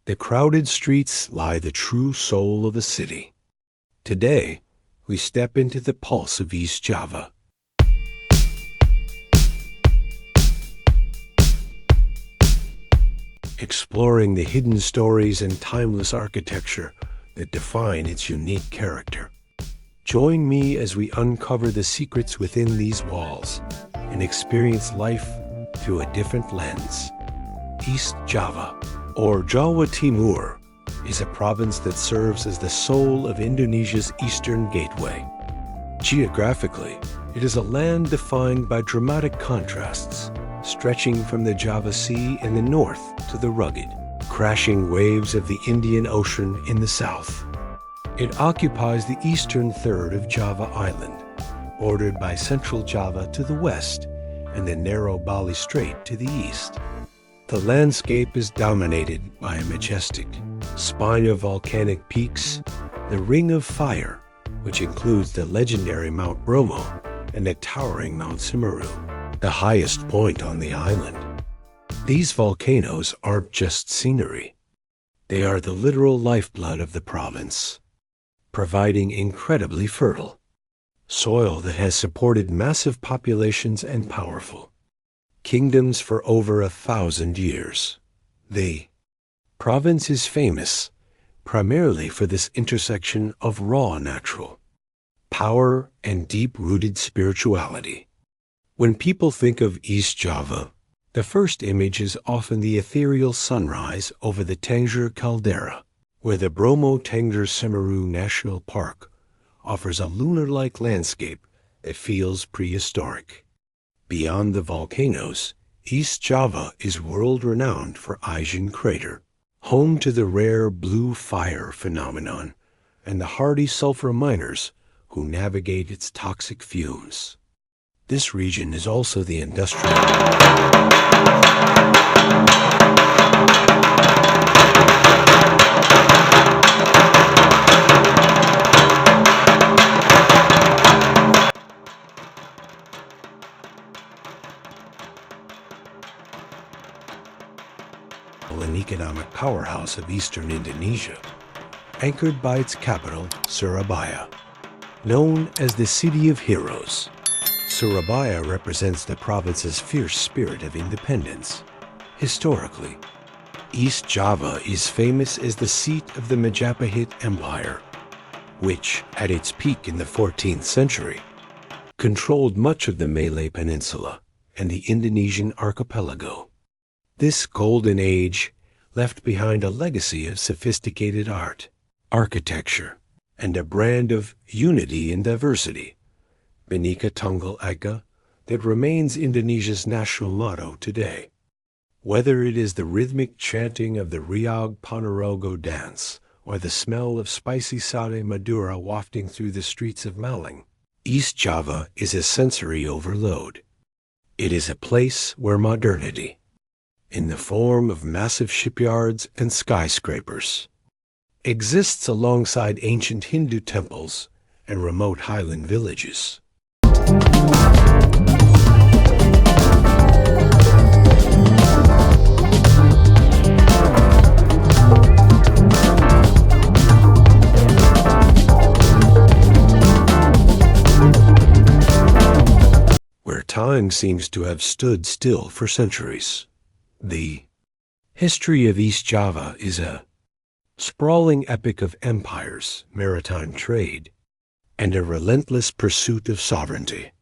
the crowded streets lie the true soul of the city. Today, we step into the pulse of East Java. Exploring the hidden stories and timeless architecture that define its unique character. Join me as we uncover the secrets within these walls and experience life through a different lens. East Java, or Jawa Timur, is a province that serves as the soul of Indonesia's eastern gateway. Geographically, it is a land defined by dramatic contrasts, stretching from the Java Sea in the north to the rugged, crashing waves of the Indian Ocean in the south. It occupies the eastern third of Java Island, bordered by central Java to the west and the narrow Bali Strait to the east. The landscape is dominated by a majestic spine of volcanic peaks, the Ring of Fire, which includes the legendary Mount Bromo and the towering Mount Semeru, the highest point on the island. These volcanoes aren't just scenery. They are the literal lifeblood of the province, providing incredibly fertile soil that has supported massive populations and powerful kingdoms for over 1,000 years. The province is famous primarily for this intersection of raw natural power and deep-rooted spirituality. When people think of East Java, the first image is often the ethereal sunrise over the Tengger caldera, where the Bromo Tengger Semeru National Park offers a lunar-like landscape that feels prehistoric. Beyond the volcanoes, East Java is world-renowned for Ijen Crater, home to the rare blue fire phenomenon and the hardy sulfur miners who navigate its toxic fumes. This region is also the industrial and economic powerhouse of eastern Indonesia, anchored by its capital, Surabaya. Known as the City of Heroes, Surabaya represents the province's fierce spirit of independence. Historically, East Java is famous as the seat of the Majapahit Empire, which, at its peak in the 14th century, controlled much of the Malay Peninsula and the Indonesian archipelago. This golden age left behind a legacy of sophisticated art, architecture, and a brand of unity in diversity, Bhinneka Tunggal Ika, that remains Indonesia's national motto today. Whether it is the rhythmic chanting of the Riau Ponorogo dance or the smell of spicy sate Madura wafting through the streets of Malang, East Java is a sensory overload. It is a place where modernity, in the form of massive shipyards and skyscrapers, exists alongside ancient Hindu temples and remote highland villages. Where time seems to have stood still for centuries. The history of East Java is a sprawling epic of empires, maritime trade, and a relentless pursuit of sovereignty.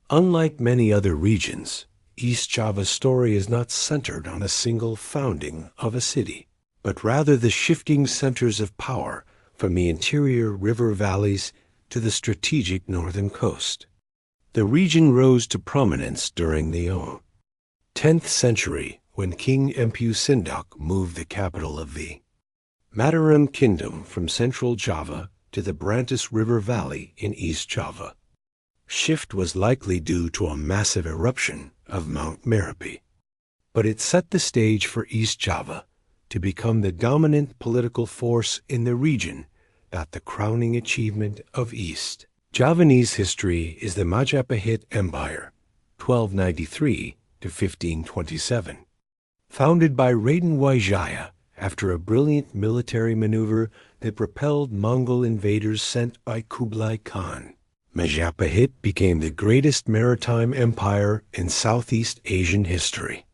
Unlike many other regions, East Java's story is not centered on a single founding of a city, but rather the shifting centers of power from the interior river valleys to the strategic northern coast. The region rose to prominence during the 10th century when King Empu Sindok moved the capital of the Mataram Kingdom from central Java to the Brantas River Valley in East Java. Shift was likely due to a massive eruption of Mount Merapi, but it set the stage for East Java to become the dominant political force in the region, at the crowning achievement of East Javanese history is the Majapahit Empire, 1293 to 1527. Founded by Raden Wijaya after a brilliant military maneuver that repelled Mongol invaders sent by Kublai Khan. Majapahit became the greatest maritime empire in Southeast Asian history.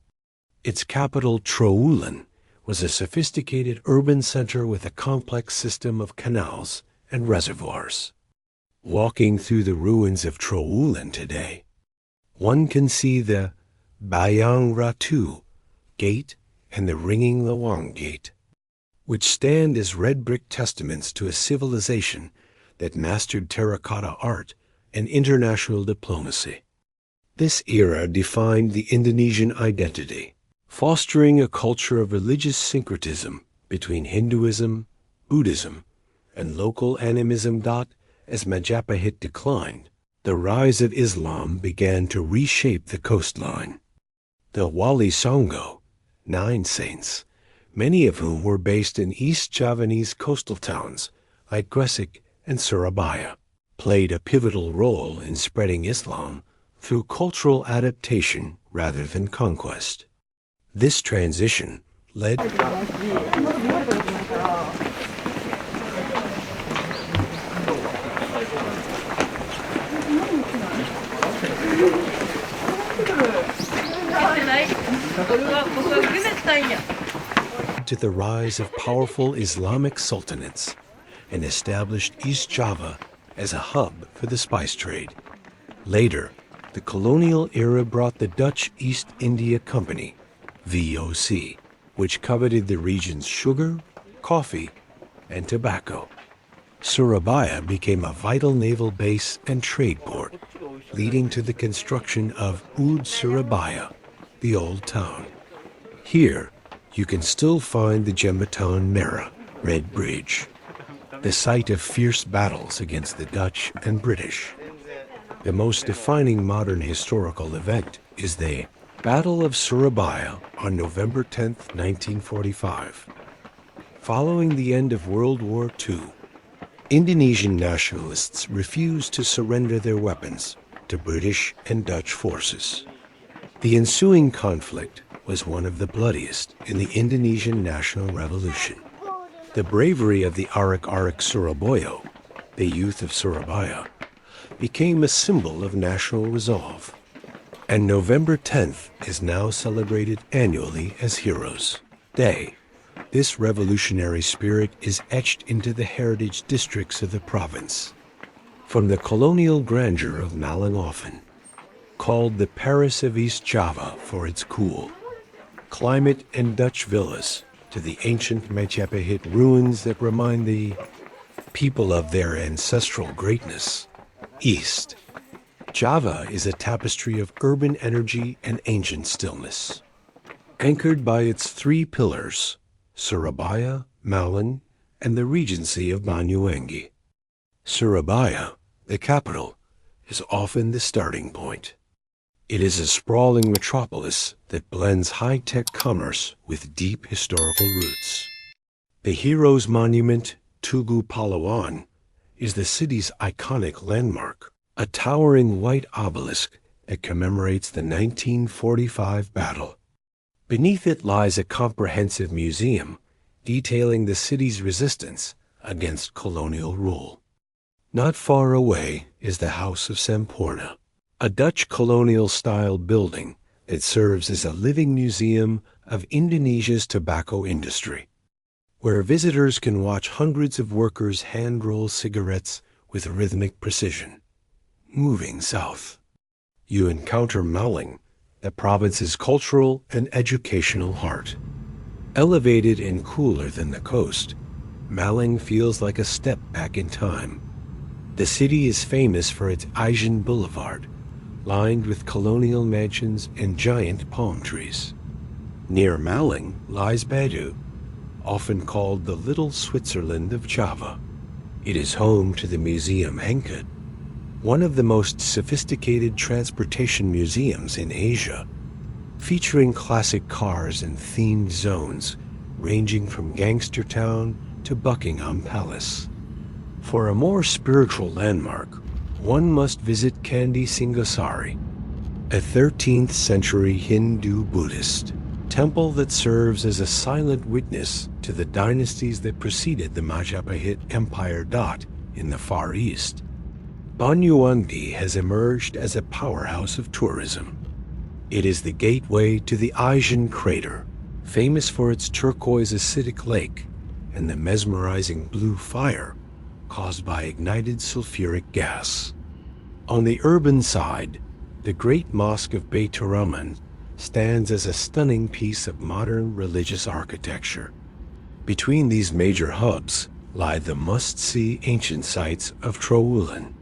Its capital, Trowulan, was a sophisticated urban center with a complex system of canals and reservoirs. Walking through the ruins of Trowulan today, one can see the Bayang Ratu Gate and the Ringing Lawang Gate, which stand as red brick testaments to a civilization that mastered terracotta art and international diplomacy. This era defined the Indonesian identity, fostering a culture of religious syncretism between Hinduism, Buddhism, and local animism. As Majapahit declined, the rise of Islam began to reshape the coastline. The Wali Songo, 9 saints, many of whom were based in East Javanese coastal towns like Gresik and Surabaya, played a pivotal role in spreading Islam through cultural adaptation rather than conquest. This transition led to the rise of powerful Islamic sultanates and established East Java as a hub for the spice trade. Later, the colonial era brought the Dutch East India Company, VOC, which coveted the region's sugar, coffee, and tobacco. Surabaya became a vital naval base and trade port, leading to the construction of Oud Surabaya, the Old Town. Here, you can still find the Jembatan Merah, Red Bridge, the site of fierce battles against the Dutch and British. The most defining modern historical event is the Battle of Surabaya on November 10, 1945. Following the end of World War II, Indonesian nationalists refused to surrender their weapons to British and Dutch forces. The ensuing conflict was one of the bloodiest in the Indonesian National Revolution. The bravery of the Arak-Arak Surabaya, the youth of Surabaya, became a symbol of national resolve. And November 10th is now celebrated annually as Heroes' Day. This revolutionary spirit is etched into the heritage districts of the province. From the colonial grandeur of Malang, often called the Paris of East Java for its cool climate and Dutch villas, to the ancient Majapahit ruins that remind the people of their ancestral greatness. East Java is a tapestry of urban energy and ancient stillness. Anchored by its 3 pillars, Surabaya, Malang, and the Regency of Banyuwangi. Surabaya, the capital, is often the starting point. It is a sprawling metropolis that blends high-tech commerce with deep historical roots. The Heroes Monument, Tugu Pahlawan, is the city's iconic landmark, a towering white obelisk that commemorates the 1945 battle. Beneath it lies a comprehensive museum detailing the city's resistance against colonial rule. Not far away is the House of Semporna, a Dutch colonial-style building that serves as a living museum of Indonesia's tobacco industry, where visitors can watch hundreds of workers hand-roll cigarettes with rhythmic precision. Moving south, you encounter Malang, the province's cultural and educational heart. Elevated and cooler than the coast, Malang feels like a step back in time. The city is famous for its Ijen Boulevard, lined with colonial mansions and giant palm trees. Near Malang lies Badu, often called the Little Switzerland of Java. It is home to the Museum Angkut, one of the most sophisticated transportation museums in Asia, featuring classic cars and themed zones ranging from Gangster Town to Buckingham Palace. For a more spiritual landmark, one must visit Candi Singosari, a 13th century Hindu Buddhist temple that serves as a silent witness to the dynasties that preceded the Majapahit Empire. In the Far East, Banyuwangi has emerged as a powerhouse of tourism. It is the gateway to the Ijen Crater, famous for its turquoise acidic lake and the mesmerizing blue fire caused by ignited sulfuric gas. On the urban side, the Great Mosque of Baituraman stands as a stunning piece of modern religious architecture. Between these major hubs lie the must-see ancient sites of Trowulan.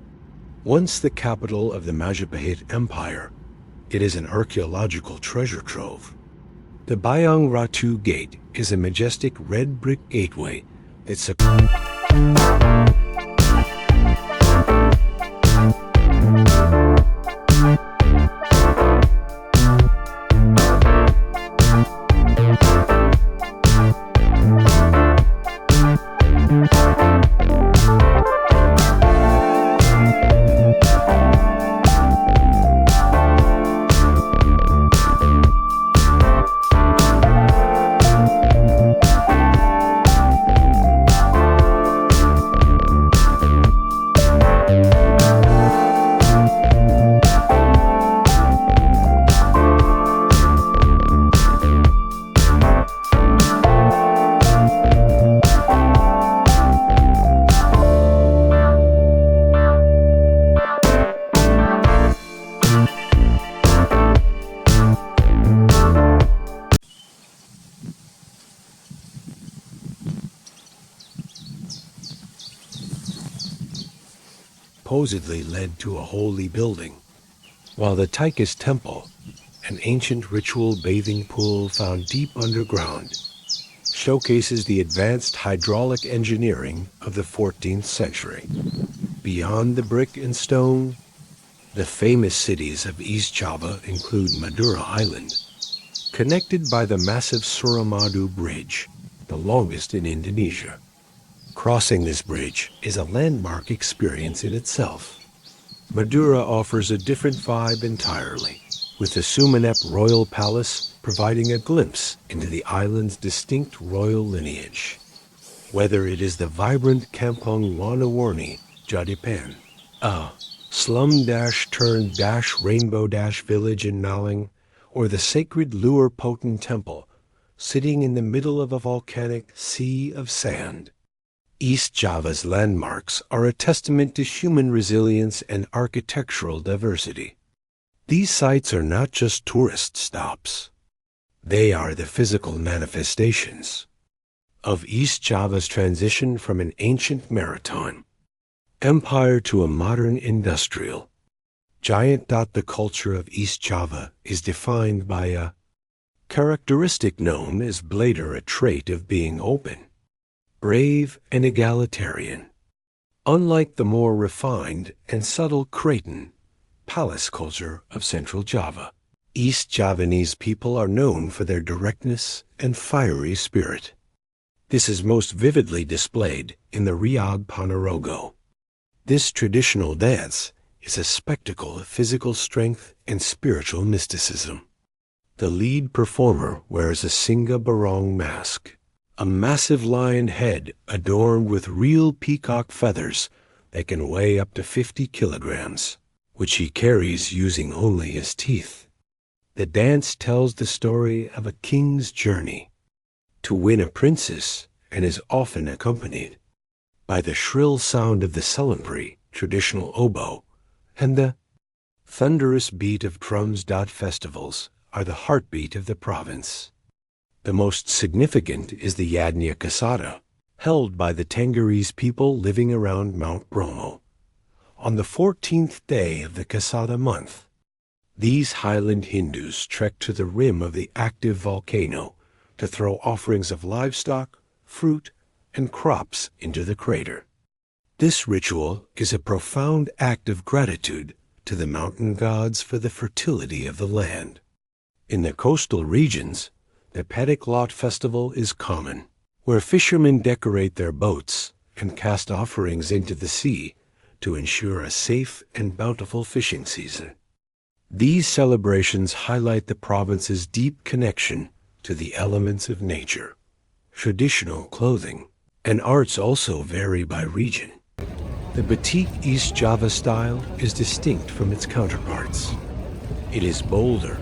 Once the capital of the Majapahit Empire, it is an archaeological treasure trove. The Bayang Ratu Gate is a majestic red brick gateway that's supposedly led to a holy building, while the Taikis Temple, an ancient ritual bathing pool found deep underground, showcases the advanced hydraulic engineering of the 14th century. Beyond the brick and stone, the famous cities of East Java include Madura Island, connected by the massive Suramadu Bridge, the longest in Indonesia. Crossing this bridge is a landmark experience in itself. Madura offers a different vibe entirely, with the Sumenep Royal Palace providing a glimpse into the island's distinct royal lineage. Whether it is the vibrant Kampung Warna-Warni Jodipan, a slum-turned-rainbow village in Malang, or the sacred Lure Poten Temple, sitting in the middle of a volcanic sea of sand, East Java's landmarks are a testament to human resilience and architectural diversity. These sites are not just tourist stops. They are the physical manifestations of East Java's transition from an ancient maritime empire to a modern industrial giant. The culture of East Java is defined by a characteristic known as blader, a trait of being open, brave, and egalitarian. Unlike the more refined and subtle Creighton palace culture of Central Java, East Javanese people are known for their directness and fiery spirit. This is most vividly displayed in the Riyadh Ponorogo. This traditional dance is a spectacle of physical strength and spiritual mysticism. The lead performer wears a Singa Barong mask, a massive lion head adorned with real peacock feathers that can weigh up to 50 kilograms, which he carries using only his teeth. The dance tells the story of a king's journey to win a princess and is often accompanied by the shrill sound of the celebratory traditional oboe and the thunderous beat of drums. Festivals are the heartbeat of the province. The most significant is the Yadnya Kasada, held by the Tengarese people living around Mount Bromo. On the 14th day of the Kasada month, these highland Hindus trek to the rim of the active volcano to throw offerings of livestock, fruit, and crops into the crater. This ritual is a profound act of gratitude to the mountain gods for the fertility of the land. In the coastal regions, the Pediklot festival is common, where fishermen decorate their boats and cast offerings into the sea to ensure a safe and bountiful fishing season. These celebrations highlight the province's deep connection to the elements of nature. Traditional clothing and arts also vary by region. The batik East Java style is distinct from its counterparts. It is bolder,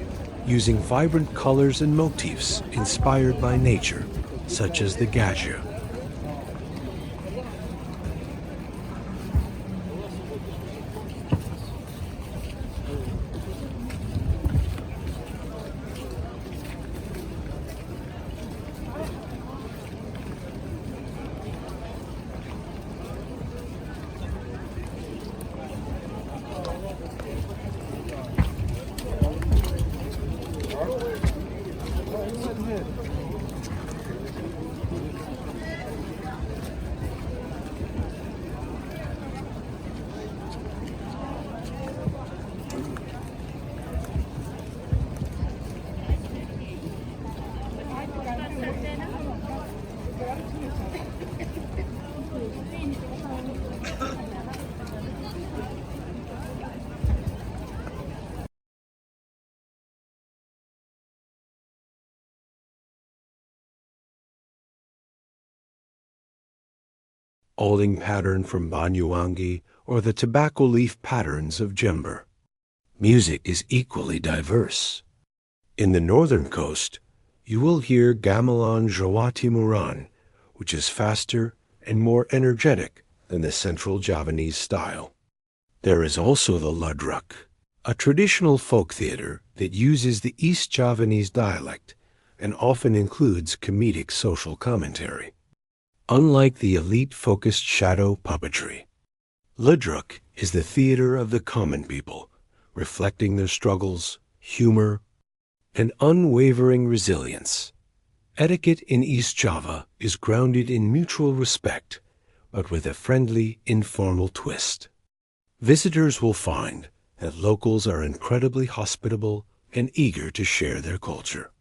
using vibrant colors and motifs inspired by nature, such as the gajah. Olding pattern from Banyuwangi or the tobacco leaf patterns of Jember. Music is equally diverse. In the northern coast, you will hear gamelan Jawa Timuran, which is faster and more energetic than the central Javanese style. There is also the ludruk, a traditional folk theater that uses the East Javanese dialect and often includes comedic social commentary. Unlike the elite-focused shadow puppetry, ludruk is the theater of the common people, reflecting their struggles, humor, and unwavering resilience. Etiquette in East Java is grounded in mutual respect, but with a friendly, informal twist. Visitors will find that locals are incredibly hospitable and eager to share their culture.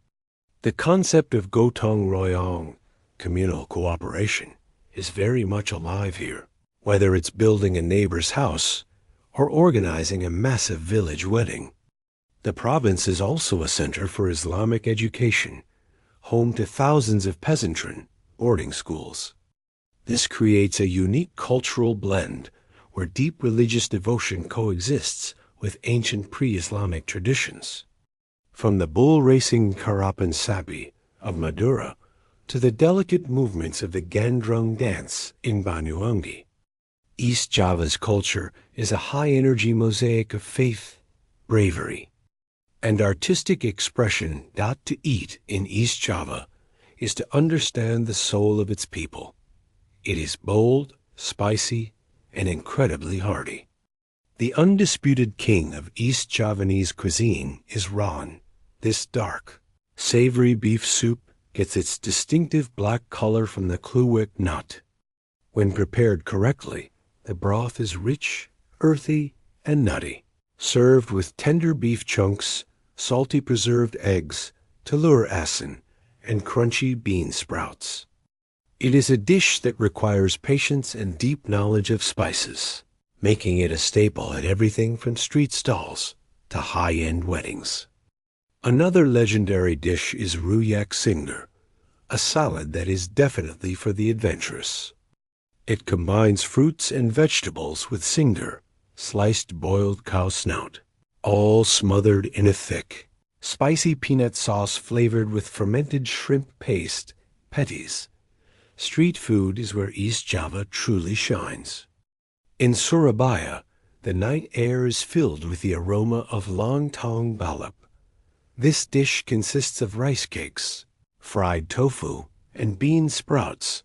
The concept of gotong royong, communal cooperation, is very much alive here, whether it's building a neighbor's house or organizing a massive village wedding. The province is also a center for Islamic education, home to thousands of peasantry boarding schools. This creates a unique cultural blend where deep religious devotion coexists with ancient pre-Islamic traditions. From the bull-racing Karapan Sabi of Madura to the delicate movements of the Gandrung dance in Banyuwangi, East Java's culture is a high-energy mosaic of faith, bravery, and artistic expression. To eat in East Java is to understand the soul of its people. It is bold, spicy, and incredibly hearty. The undisputed king of East Javanese cuisine is ron. This dark, savory beef soup gets its distinctive black color from the kluwek nut. When prepared correctly, the broth is rich, earthy, and nutty, served with tender beef chunks, salty preserved eggs, telur asin, and crunchy bean sprouts. It is a dish that requires patience and deep knowledge of spices, making it a staple at everything from street stalls to high-end weddings. Another legendary dish is ruyak singer, a salad that is definitely for the adventurous. It combines fruits and vegetables with singer, sliced boiled cow snout, all smothered in a thick, spicy peanut sauce flavored with fermented shrimp paste, patties. Street food is where East Java truly shines. In Surabaya, the night air is filled with the aroma of lontong balap. This dish consists of rice cakes, fried tofu, and bean sprouts,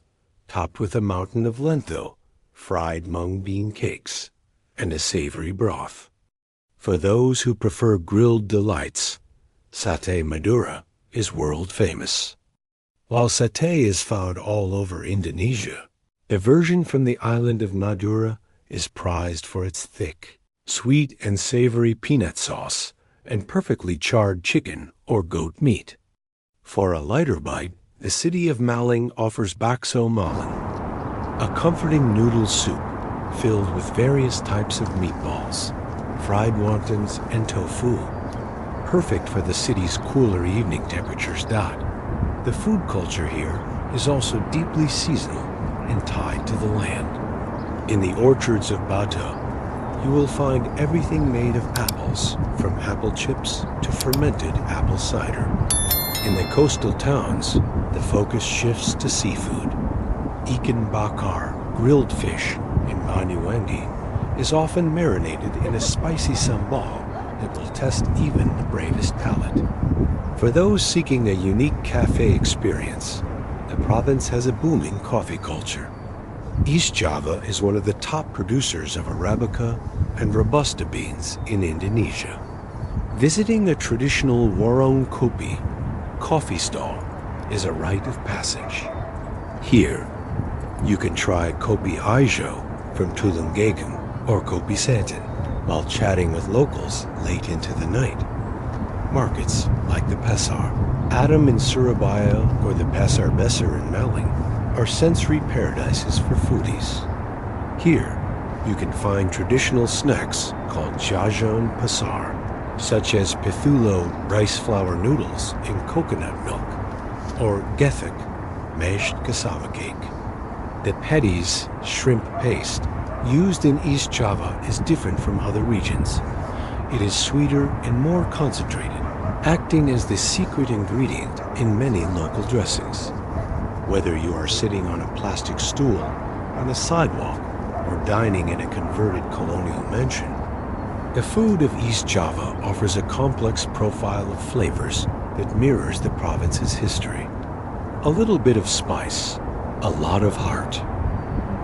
topped with a mountain of lento, fried mung bean cakes, and a savory broth. For those who prefer grilled delights, satay Madura is world famous. While satay is found all over Indonesia, the version from the island of Madura is prized for its thick, sweet and savory peanut sauce and perfectly charred chicken or goat meat. For a lighter bite, the city of Malang offers bakso Malang, a comforting noodle soup filled with various types of meatballs, fried wontons, and tofu, perfect for the city's cooler evening temperatures. The food culture here is also deeply seasonal and tied to the land. In the orchards of Bata, you will find everything made of apples, from apple chips to fermented apple cider. In the coastal towns, the focus shifts to seafood. Ikan bakar, grilled fish, in Banyuwangi, is often marinated in a spicy sambal that will test even the bravest palate. For those seeking a unique cafe experience, the province has a booming coffee culture. East Java is one of the top producers of Arabica and Robusta beans in Indonesia. Visiting a traditional warung kopi coffee stall is a rite of passage. Here, you can try kopi Ijo from Tulungagung or kopi Santan while chatting with locals late into the night. Markets like the Pasar Adam in Surabaya or the Pasar Besar in Malang are sensory paradises for foodies. Here, you can find traditional snacks called jajan pasar, such as pithulo rice flour noodles in coconut milk, or gethek, mashed cassava cake. The petties, shrimp paste, used in East Java is different from other regions. It is sweeter and more concentrated, acting as the secret ingredient in many local dressings. Whether you are sitting on a plastic stool, on a sidewalk, or dining in a converted colonial mansion, the food of East Java offers a complex profile of flavors that mirrors the province's history. A little bit of spice, a lot of heart,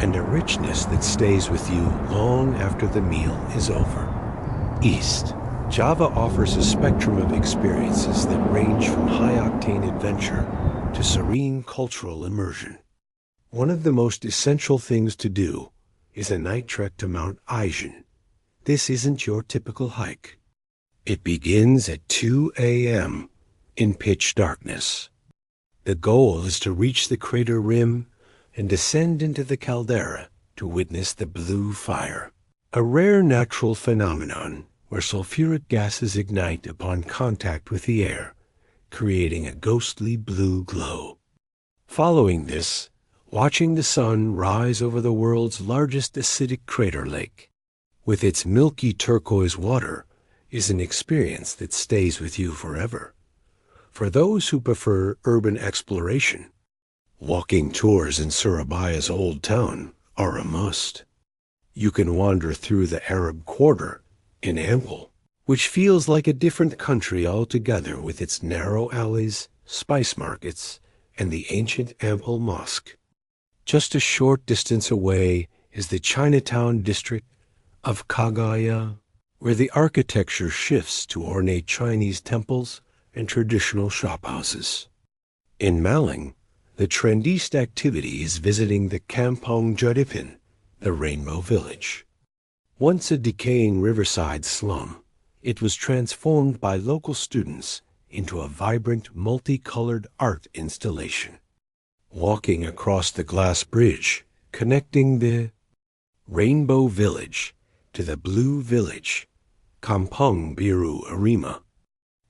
and a richness that stays with you long after the meal is over. East Java offers a spectrum of experiences that range from high-octane adventure to serene cultural immersion. One of the most essential things to do is a night trek to Mount Ijen. This isn't your typical hike. It begins at 2 a.m. in pitch darkness. The goal is to reach the crater rim and descend into the caldera to witness the blue fire, a rare natural phenomenon where sulfuric gases ignite upon contact with the air, creating a ghostly blue glow. Following this, watching the sun rise over the world's largest acidic crater lake, with its milky turquoise water, is an experience that stays with you forever. For those who prefer urban exploration, walking tours in Surabaya's old town are a must. You can wander through the Arab Quarter in Ampel, which feels like a different country altogether with its narrow alleys, spice markets, and the ancient Ampel Mosque. Just a short distance away is the Chinatown district of Kagaya, where the architecture shifts to ornate Chinese temples and traditional shophouses. In Malang, the trendiest activity is visiting the Kampung Jodipan, the Rainbow Village. Once a decaying riverside slum, it was transformed by local students into a vibrant, multicolored art installation. Walking across the glass bridge, connecting the Rainbow Village to the Blue Village, Kampung Biru Arima,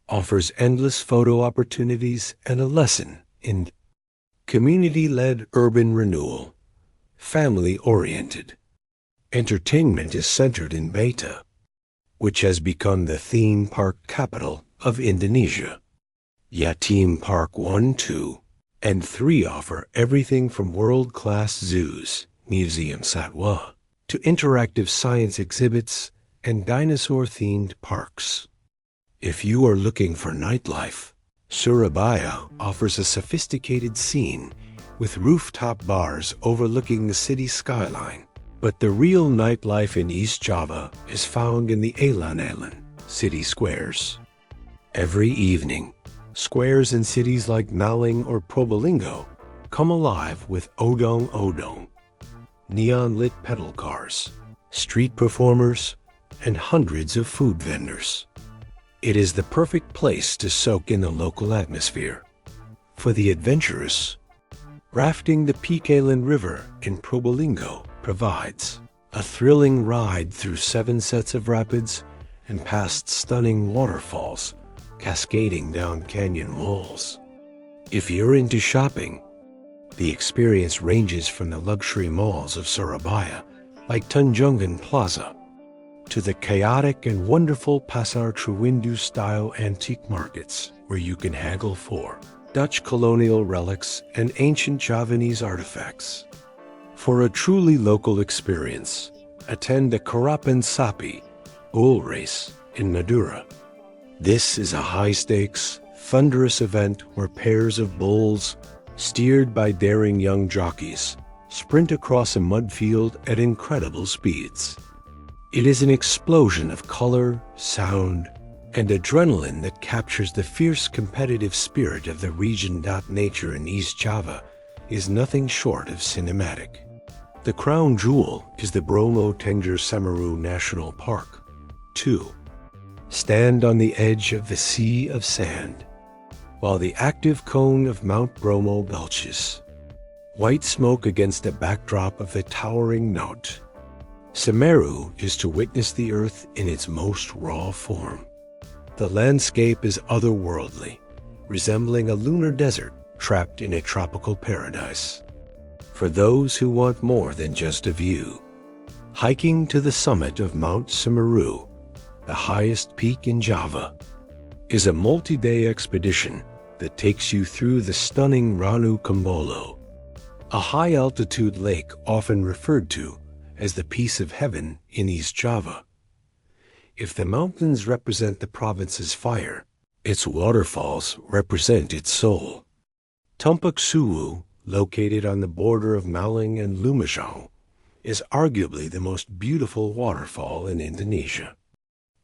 offers endless photo opportunities and a lesson in community-led urban renewal, family-oriented. Entertainment is centered in Beta, which has become the theme park capital of Indonesia. Yatim Park 1, 2, and 3 offer everything from world-class zoos, Museum Satwa, to interactive science exhibits and dinosaur-themed parks. If you are looking for nightlife, Surabaya offers a sophisticated scene with rooftop bars overlooking the city skyline. But the real nightlife in East Java is found in the Alan city squares. Every evening, squares in cities like Malang or Probolinggo come alive with odong-odong, neon-lit pedal cars, street performers, and hundreds of food vendors. It is the perfect place to soak in the local atmosphere. For the adventurous, rafting the Pikalan River in Probolinggo provides a thrilling ride through 7 sets of rapids and past stunning waterfalls cascading down canyon walls. If you're into shopping, the experience ranges from the luxury malls of Surabaya, like Tunjungan Plaza, to the chaotic and wonderful Pasar Trewindu-style antique markets, where you can haggle for Dutch colonial relics and ancient Javanese artifacts. For a truly local experience, attend the Karapan Sapi bull race in Madura. This is a high-stakes, thunderous event where pairs of bulls, steered by daring young jockeys, sprint across a mud field at incredible speeds. It is an explosion of color, sound, and adrenaline that captures the fierce competitive spirit of the region. Nature in East Java is nothing short of cinematic. The crown jewel is the Bromo Tengger Semeru National Park. 2. Stand on the edge of the sea of sand, while the active cone of Mount Bromo belches white smoke against the backdrop of the towering Note. Semeru is to witness the earth in its most raw form. The landscape is otherworldly, resembling a lunar desert trapped in a tropical paradise. For those who want more than just a view, hiking to the summit of Mount Semeru, the highest peak in Java, is a multi-day expedition that takes you through the stunning Ranu Kumbolo, a high-altitude lake often referred to as the Piece of Heaven in East Java. If the mountains represent the province's fire, its waterfalls represent its soul. Tumpak Sewu, located on the border of Malang and Lumajang, is arguably the most beautiful waterfall in Indonesia.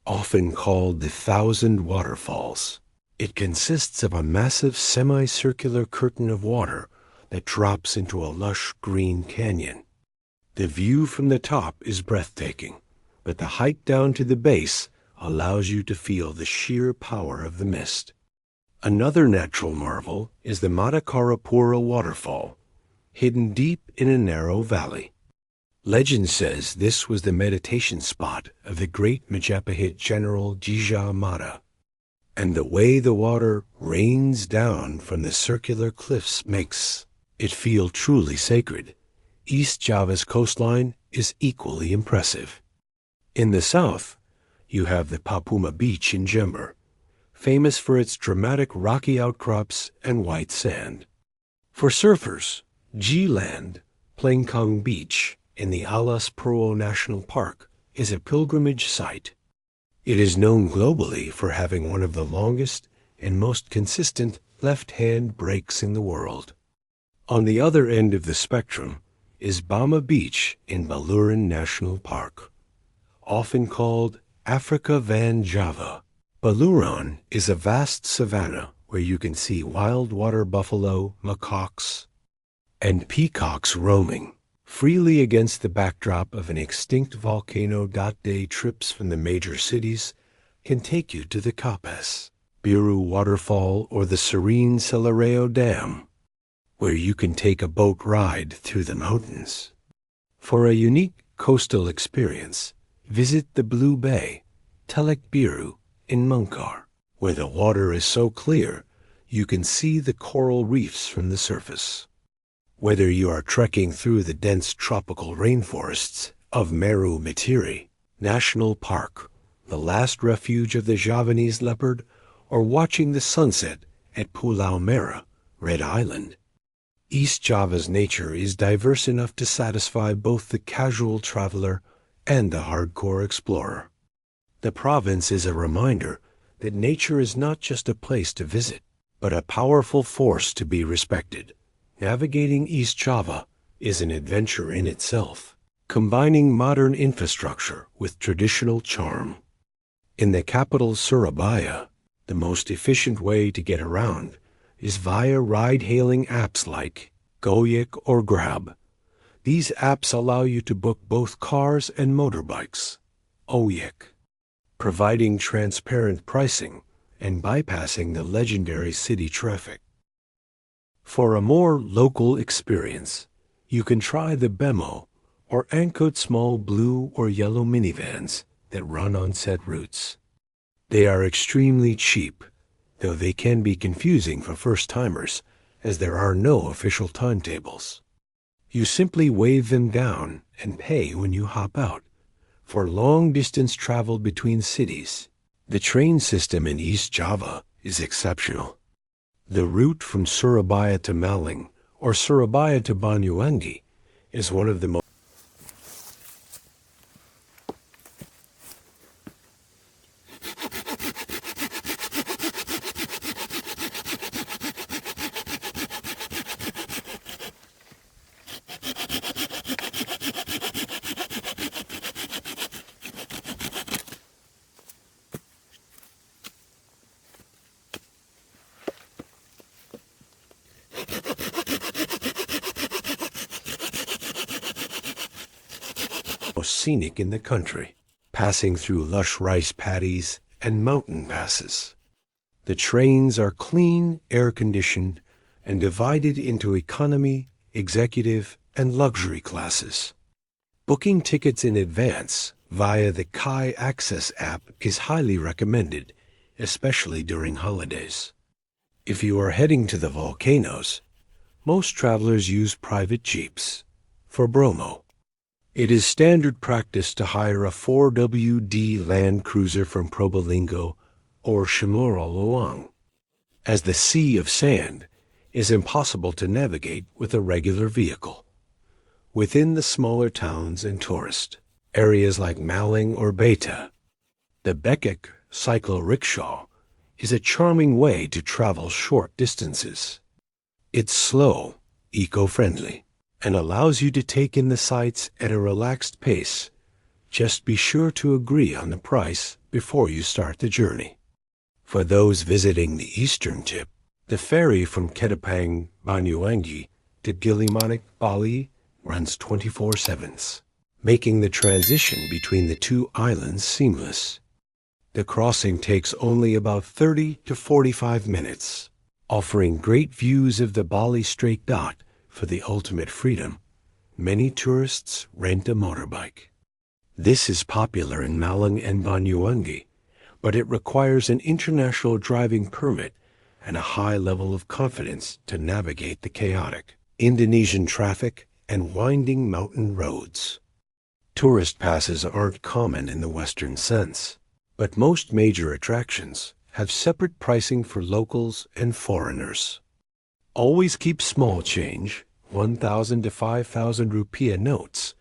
Often called the Thousand Waterfalls, it consists of a massive semicircular curtain of water that drops into a lush green canyon. The view from the top is breathtaking, but the hike down to the base allows you to feel the sheer power of the mist. Another natural marvel is the Matakarapura waterfall, hidden deep in a narrow valley. Legend says this was the meditation spot of the great Majapahit general Jija Mada, and the way the water rains down from the circular cliffs makes it feel truly sacred. East Java's coastline is equally impressive. In the south, you have the Papuma Beach in Jember, famous for its dramatic rocky outcrops and white sand. For surfers, G-Land, Plengkang Beach in the Alas Purwo National Park is a pilgrimage site. It is known globally for having one of the longest and most consistent left-hand breaks in the world. On the other end of the spectrum is Bama Beach in Baluran National Park, often called Africa Van Java. Baluran is a vast savanna where you can see wild water buffalo, macaques, and peacocks roaming freely against the backdrop of an extinct volcano. Day trips from the major cities can take you to the Kapas, Biru Waterfall, or the serene Celereo Dam, where you can take a boat ride through the mountains. For a unique coastal experience, visit the Blue Bay, Teluk Biru, in Mungkar, where the water is so clear you can see the coral reefs from the surface. Whether you are trekking through the dense tropical rainforests of Meru Mitiri National Park, the last refuge of the Javanese leopard, or watching the sunset at Pulau Merah, Red Island, East Java's nature is diverse enough to satisfy both the casual traveler and the hardcore explorer. The province is a reminder that nature is not just a place to visit, but a powerful force to be respected. Navigating East Java is an adventure in itself, combining modern infrastructure with traditional charm. In the capital Surabaya, the most efficient way to get around is via ride-hailing apps like Gojek or Grab. These apps allow you to book both cars and motorbikes, Oyek, providing transparent pricing and bypassing the legendary city traffic. For a more local experience, you can try the Bemo or Angkot small blue or yellow minivans that run on set routes. They are extremely cheap, though they can be confusing for first-timers as there are no official timetables. You simply wave them down and pay when you hop out. For long-distance travel between cities, the train system in East Java is exceptional. The route from Surabaya to Malang or Surabaya to Banyuwangi is one of the most scenic in the country, passing through lush rice paddies and mountain passes. The trains are clean, air-conditioned, and divided into economy, executive, and luxury classes. Booking tickets in advance via the Kai Access app is highly recommended, especially during holidays. If you are heading to the volcanoes, most travelers use private jeeps. For Bromo, it is standard practice to hire a 4WD Land Cruiser from Probolinggo or Shimura-Lawang, as the sea of sand is impossible to navigate with a regular vehicle. Within the smaller towns and tourist areas like Malang or Beta, the Bekek cyclo-rickshaw is a charming way to travel short distances. It's slow, eco-friendly, and allows you to take in the sights at a relaxed pace. Just be sure to agree on the price before you start the journey. For those visiting the eastern tip, the ferry from Ketapang, Banyuwangi to Gilimanuk, Bali runs 24/7, making the transition between the two islands seamless. The crossing takes only about 30 to 45 minutes, offering great views of the Bali Strait Dot. For the ultimate freedom, many tourists rent a motorbike. This is popular in Malang and Banyuwangi, but it requires an international driving permit and a high level of confidence to navigate the chaotic Indonesian traffic and winding mountain roads. Tourist passes aren't common in the Western sense, but most major attractions have separate pricing for locals and foreigners. Always keep small change, 1,000 to 5,000 rupiah notes,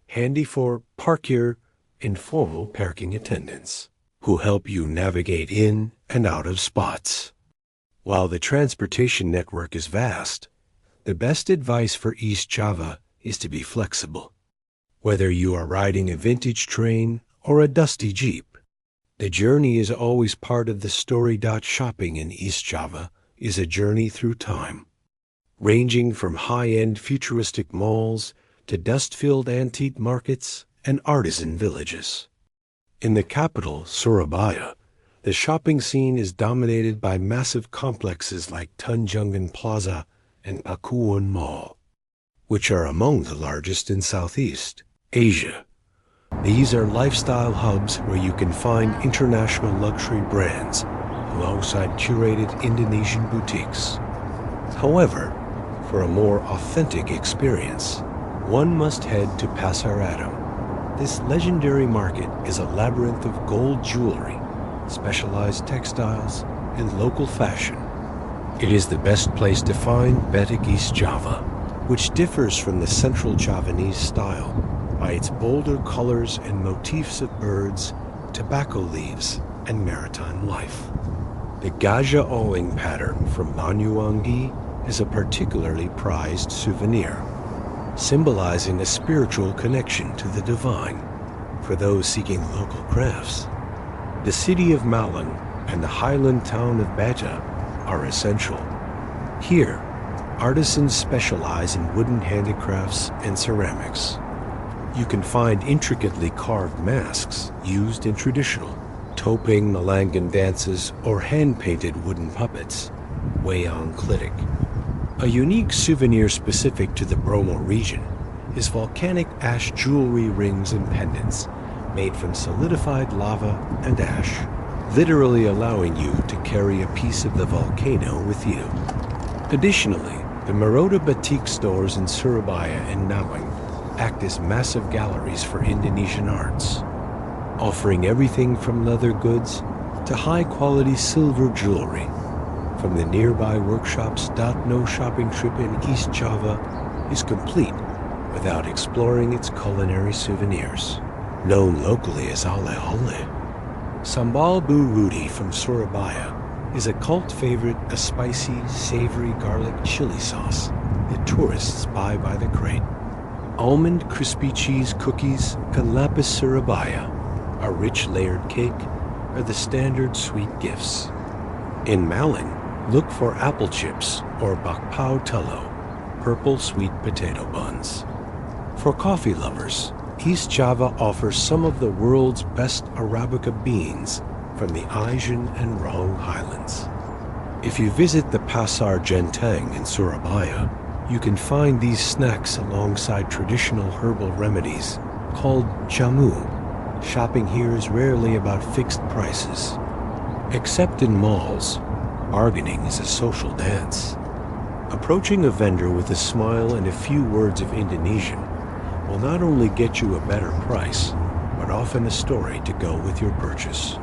handy for parkir, informal parking attendants, who help you navigate in and out of spots. While the transportation network is vast, the best advice for East Java is to be flexible. Whether you are riding a vintage train or a dusty jeep, the journey is always part of the story. Shopping in East Java is a journey through time, ranging from high-end futuristic malls to dust-filled antique markets and artisan villages. In the capital, Surabaya, the shopping scene is dominated by massive complexes like Tunjungan Plaza and Pakuwon Mall, which are among the largest in Southeast Asia. These are lifestyle hubs where you can find international luxury brands alongside curated Indonesian boutiques. However, for a more authentic experience, one must head to Pasar Adam. This legendary market is a labyrinth of gold jewelry, specialized textiles, and local fashion. It is the best place to find Batik East Java, which differs from the Central Javanese style by its bolder colors and motifs of birds, tobacco leaves, and maritime life. The Gajah Awing pattern from Banyuwangi is a particularly prized souvenir, symbolizing a spiritual connection to the divine for those seeking local crafts. The city of Malang and the highland town of Beta are essential. Here, artisans specialize in wooden handicrafts and ceramics. You can find intricately carved masks used in traditional Topeng Malangan dances or hand-painted wooden puppets, Wayang Klitik. A unique souvenir specific to the Bromo region is volcanic ash jewelry rings and pendants made from solidified lava and ash, literally allowing you to carry a piece of the volcano with you. Additionally, the Maroda Batik stores in Surabaya and Malang act as massive galleries for Indonesian arts, offering everything from leather goods to high-quality silver jewelry. From the nearby workshops, no shopping trip in East Java is complete without exploring its culinary souvenirs. Known locally as oleh-oleh, Sambal Bu Rudi from Surabaya is a cult favorite, a spicy, savory garlic chili sauce that tourists buy by the crate. Almond crispy cheese cookies and lapis Surabaya, a rich layered cake, are the standard sweet gifts. In Malang, look for apple chips or bakpao telur, purple sweet potato buns. For coffee lovers, East Java offers some of the world's best Arabica beans from the Ijen and Crater highlands. If you visit the Pasar Genteng in Surabaya, you can find these snacks alongside traditional herbal remedies called jamu. Shopping here is rarely about fixed prices. Except in malls, bargaining is a social dance. Approaching a vendor with a smile and a few words of Indonesian will not only get you a better price, but often a story to go with your purchase.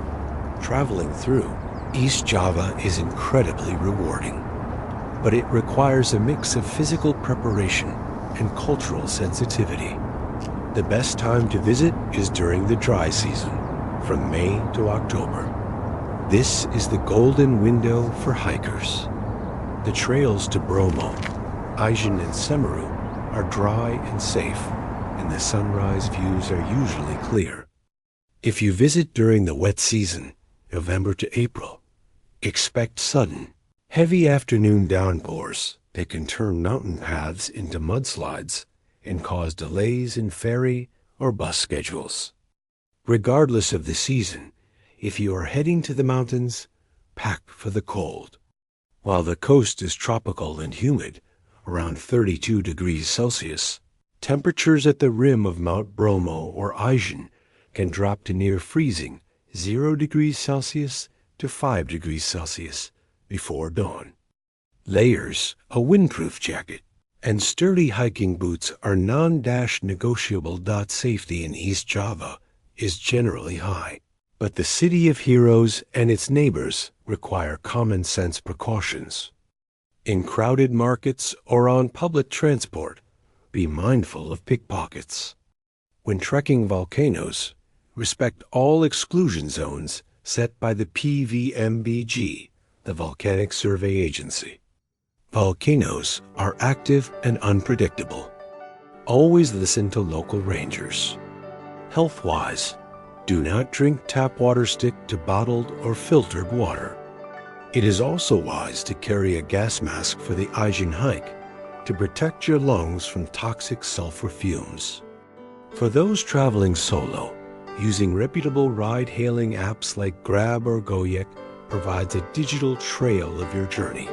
Traveling through East Java is incredibly rewarding, but it requires a mix of physical preparation and cultural sensitivity. The best time to visit is during the dry season, from May to October. This is the golden window for hikers. The trails to Bromo, Ijen and Semeru are dry and safe, and the sunrise views are usually clear. If you visit during the wet season, November to April, expect sudden, heavy afternoon downpours that can turn mountain paths into mudslides and cause delays in ferry or bus schedules. Regardless of the season, if you are heading to the mountains, pack for the cold. While the coast is tropical and humid, around 32 degrees Celsius, temperatures at the rim of Mount Bromo or Ijen can drop to near freezing 0 degrees Celsius to 5 degrees Celsius before dawn. Layers, a windproof jacket, and sturdy hiking boots are non-negotiable. Safety in East Java is generally high, but the city of heroes and its neighbors require common sense precautions. In crowded markets or on public transport, be mindful of pickpockets. When trekking volcanoes, respect all exclusion zones set by the PVMBG, the Volcanic Survey Agency. Volcanoes are active and unpredictable. Always listen to local rangers. Health-wise, do not drink tap water stick to bottled or filtered water. It is also wise to carry a gas mask for the Ijen hike to protect your lungs from toxic sulfur fumes. For those traveling solo, using reputable ride-hailing apps like Grab or Gojek provides a digital trail of your journey.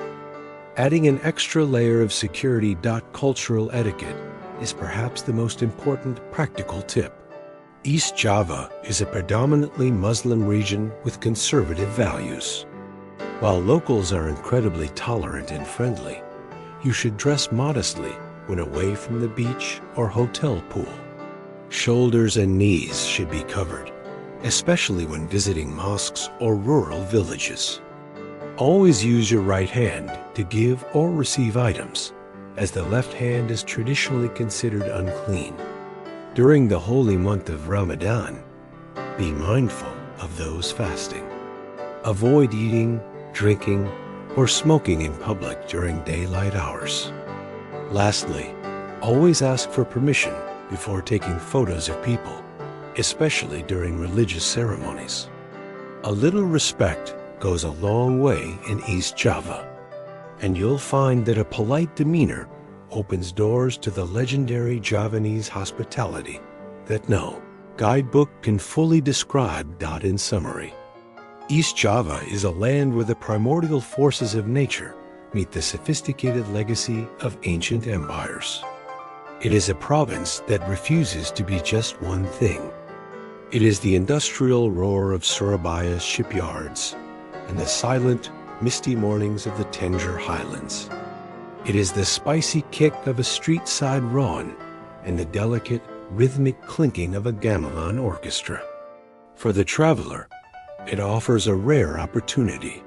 Adding an extra layer of security. Cultural etiquette is perhaps the most important practical tip. East Java is a predominantly Muslim region with conservative values. While locals are incredibly tolerant and friendly, you should dress modestly when away from the beach or hotel pool. Shoulders and knees should be covered, especially when visiting mosques or rural villages. Always use your right hand to give or receive items, as the left hand is traditionally considered unclean. During the holy month of Ramadan, be mindful of those fasting. Avoid eating, drinking, or smoking in public during daylight hours. Lastly, always ask for permission before taking photos of people, especially during religious ceremonies. A little respect goes a long way in East Java, and you'll find that a polite demeanor opens doors to the legendary Javanese hospitality that no guidebook can fully describe. In summary, East Java is a land where the primordial forces of nature meet the sophisticated legacy of ancient empires. It is a province that refuses to be just one thing. It is the industrial roar of Surabaya's shipyards and the silent, misty mornings of the Tanger Highlands. It is the spicy kick of a street-side rawn and the delicate, rhythmic clinking of a gamelan orchestra. For the traveler, it offers a rare opportunity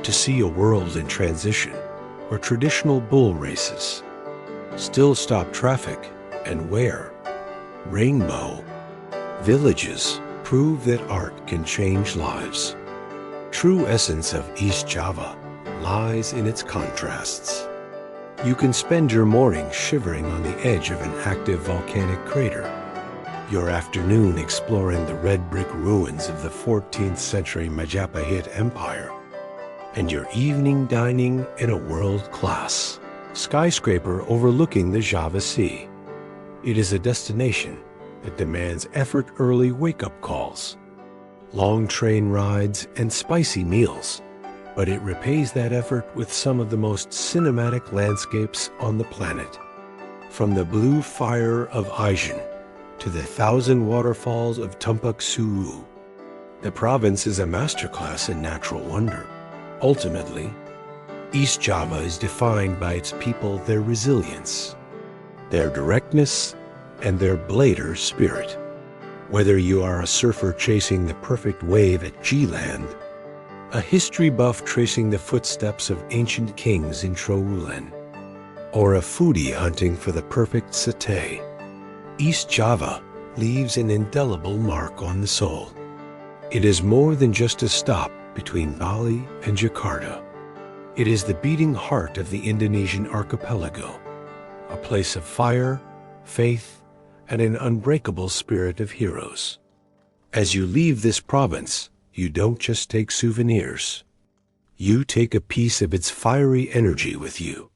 to see a world in transition or traditional bull races, still stop traffic, and where rainbow villages prove that art can change lives. True essence of East Java lies in its contrasts. You can spend your morning shivering on the edge of an active volcanic crater, your afternoon exploring the red brick ruins of the 14th century Majapahit Empire, and your evening dining in a world-class skyscraper overlooking the Java Sea. It is a destination that demands effort-early wake-up calls, long train rides, and spicy meals, but it repays that effort with some of the most cinematic landscapes on the planet. From the blue fire of Ijen to the 1,000 waterfalls of Tumpak Sewu, the province is a masterclass in natural wonder. Ultimately, East Java is defined by its people, their resilience, their directness, and their blader spirit. Whether you are a surfer chasing the perfect wave at G-Land, a history buff tracing the footsteps of ancient kings in Trowulan, or a foodie hunting for the perfect satay, East Java leaves an indelible mark on the soul. It is more than just a stop between Bali and Jakarta. It is the beating heart of the Indonesian archipelago, a place of fire, faith, and an unbreakable spirit of heroes. As you leave this province, you don't just take souvenirs. You take a piece of its fiery energy with you.